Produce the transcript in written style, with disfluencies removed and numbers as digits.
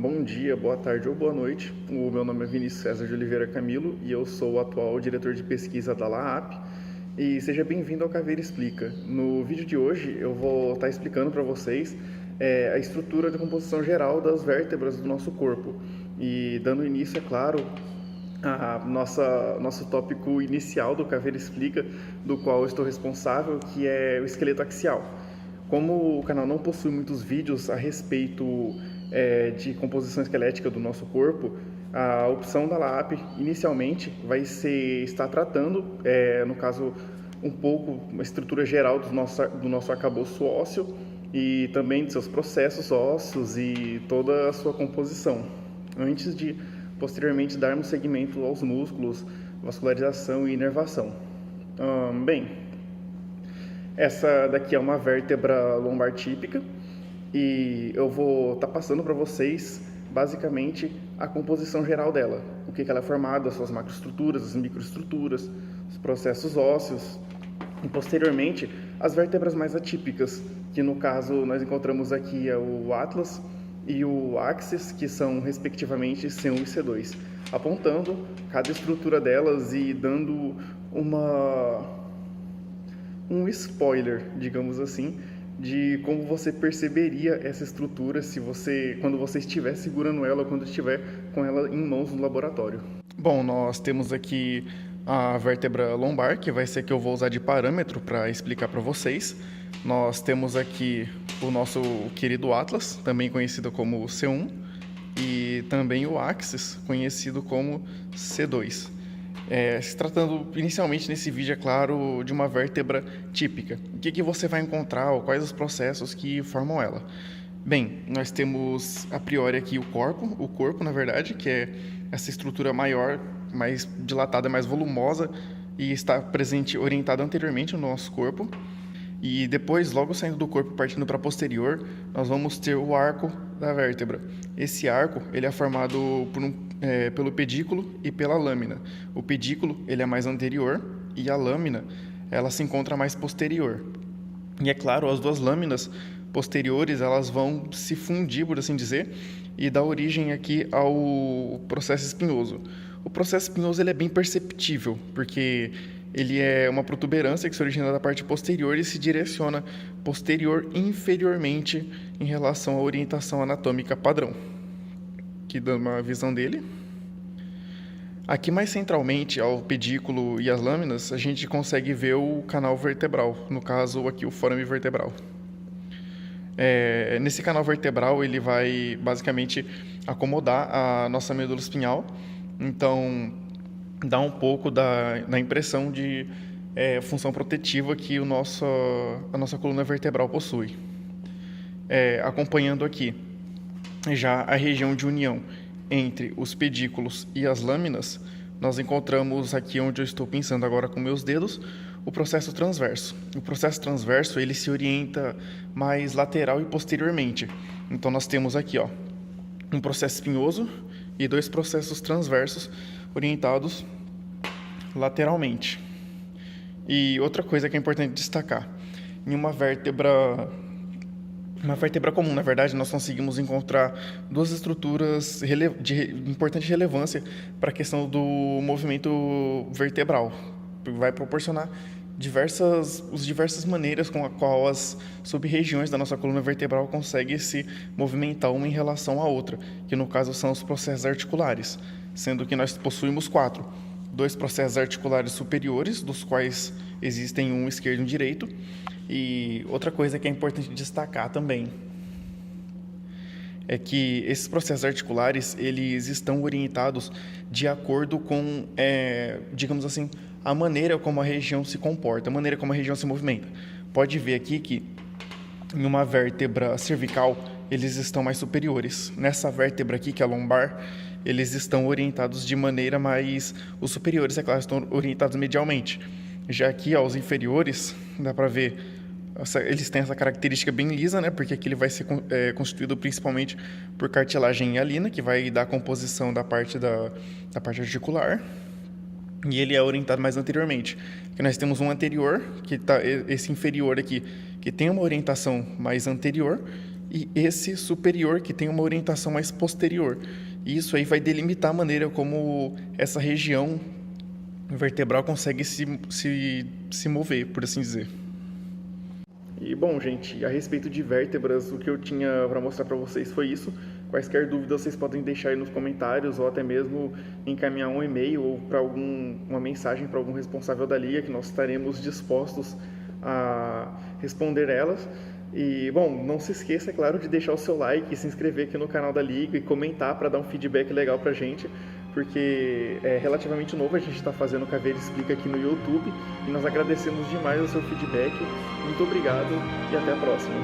bom dia, boa tarde ou boa noite. O meu nome é Vinícius César de Oliveira Camilo e eu sou o atual diretor de pesquisa da LAAP. E seja bem-vindo ao Caveira Explica. No vídeo de hoje eu vou estar explicando para vocês a estrutura de composição geral das vértebras do nosso corpo. E dando início, é claro, nosso tópico inicial do Caveira Explica, do qual eu estou responsável, que é o esqueleto axial. Como o canal não possui muitos vídeos a respeito de composição esquelética do nosso corpo, a opção da LAAP inicialmente vai ser estar tratando, no caso, um pouco uma estrutura geral do nosso arcabouço ósseo e também de seus processos ósseos e toda a sua composição, antes de posteriormente darmos seguimento aos músculos, vascularização e inervação. Bem, essa daqui é uma vértebra lombar típica e eu vou estar passando para vocês basicamente a composição geral dela, o que ela é formada, as suas macroestruturas, as microestruturas, os processos ósseos e posteriormente as vértebras mais atípicas, que no caso nós encontramos aqui o Atlas e o Axis, que são respectivamente C1 e C2, apontando cada estrutura delas e dando um spoiler, digamos assim, de como você perceberia essa estrutura quando você estiver segurando ela ou quando estiver com ela em mãos no laboratório. Bom, nós temos aqui a vértebra lombar, que vai ser que eu vou usar de parâmetro para explicar para vocês. Nós temos aqui o nosso querido Atlas, também conhecido como C1, e também o Axis, conhecido como C2. Se tratando inicialmente nesse vídeo, é claro, de uma vértebra típica. O que você vai encontrar ou quais os processos que formam ela? Bem, nós temos a priori aqui o corpo na verdade, que é essa estrutura maior, mais dilatada, mais volumosa e está presente, orientada anteriormente no nosso corpo. E depois, logo saindo do corpo, partindo para posterior, nós vamos ter o arco da vértebra. Esse arco ele é formado pelo pedículo e pela lâmina. O pedículo ele é mais anterior e a lâmina ela se encontra mais posterior. E é claro, as duas lâminas posteriores elas vão se fundir, por assim dizer, e dar origem aqui ao processo espinhoso. O processo espinhoso ele é bem perceptível, porque ele é uma protuberância que se origina da parte posterior e se direciona posterior e inferiormente em relação à orientação anatômica padrão. Aqui dando uma visão dele. Aqui mais centralmente ao pedículo e as lâminas, a gente consegue ver o canal vertebral, no caso aqui o forame vertebral. Nesse canal vertebral ele vai basicamente acomodar a nossa medula espinhal, então dá um pouco da impressão de função protetiva que a nossa coluna vertebral possui. Acompanhando aqui já a região de união entre os pedículos e as lâminas, nós encontramos aqui onde eu estou pensando agora com meus dedos, o processo transverso. O processo transverso ele se orienta mais lateral e posteriormente. Então nós temos aqui um processo espinhoso e dois processos transversos orientados lateralmente. E outra coisa que é importante destacar, em uma vértebra comum, na verdade, nós conseguimos encontrar duas estruturas de importante relevância para a questão do movimento vertebral. Vai proporcionar diversas maneiras com a qual as sub-regiões da nossa coluna vertebral conseguem se movimentar uma em relação à outra, que no caso são os processos articulares, sendo que nós possuímos 4. 2 processos articulares superiores, dos quais existem um esquerdo e um direito. E outra coisa que é importante destacar também é que esses processos articulares eles estão orientados de acordo com, digamos assim, a maneira como a região se comporta, a maneira como a região se movimenta. Pode ver aqui que em uma vértebra cervical eles estão mais superiores. Nessa vértebra aqui, que é a lombar, eles estão orientados de maneira mais... Os superiores, é claro, estão orientados medialmente. Já aqui, os inferiores, dá para ver, eles têm essa característica bem lisa, né? Porque aqui ele vai ser constituído principalmente por cartilagem hialina, que vai dar a composição da parte articular. E ele é orientado mais anteriormente. Aqui nós temos um anterior, esse inferior aqui, que tem uma orientação mais anterior, e esse superior, que tem uma orientação mais posterior. E isso aí vai delimitar a maneira como essa região vertebral consegue se mover, por assim dizer. E, bom, gente, a respeito de vértebras, o que eu tinha para mostrar para vocês foi isso. Quaisquer dúvidas vocês podem deixar aí nos comentários ou até mesmo encaminhar um e-mail ou para uma mensagem para algum responsável da liga, que nós estaremos dispostos a responder elas. E, bom, não se esqueça, é claro, de deixar o seu like, se inscrever aqui no canal da liga e comentar para dar um feedback legal pra gente, porque é relativamente novo, a gente está fazendo o Caveira Explica aqui no YouTube e nós agradecemos demais o seu feedback. Muito obrigado e até a próxima.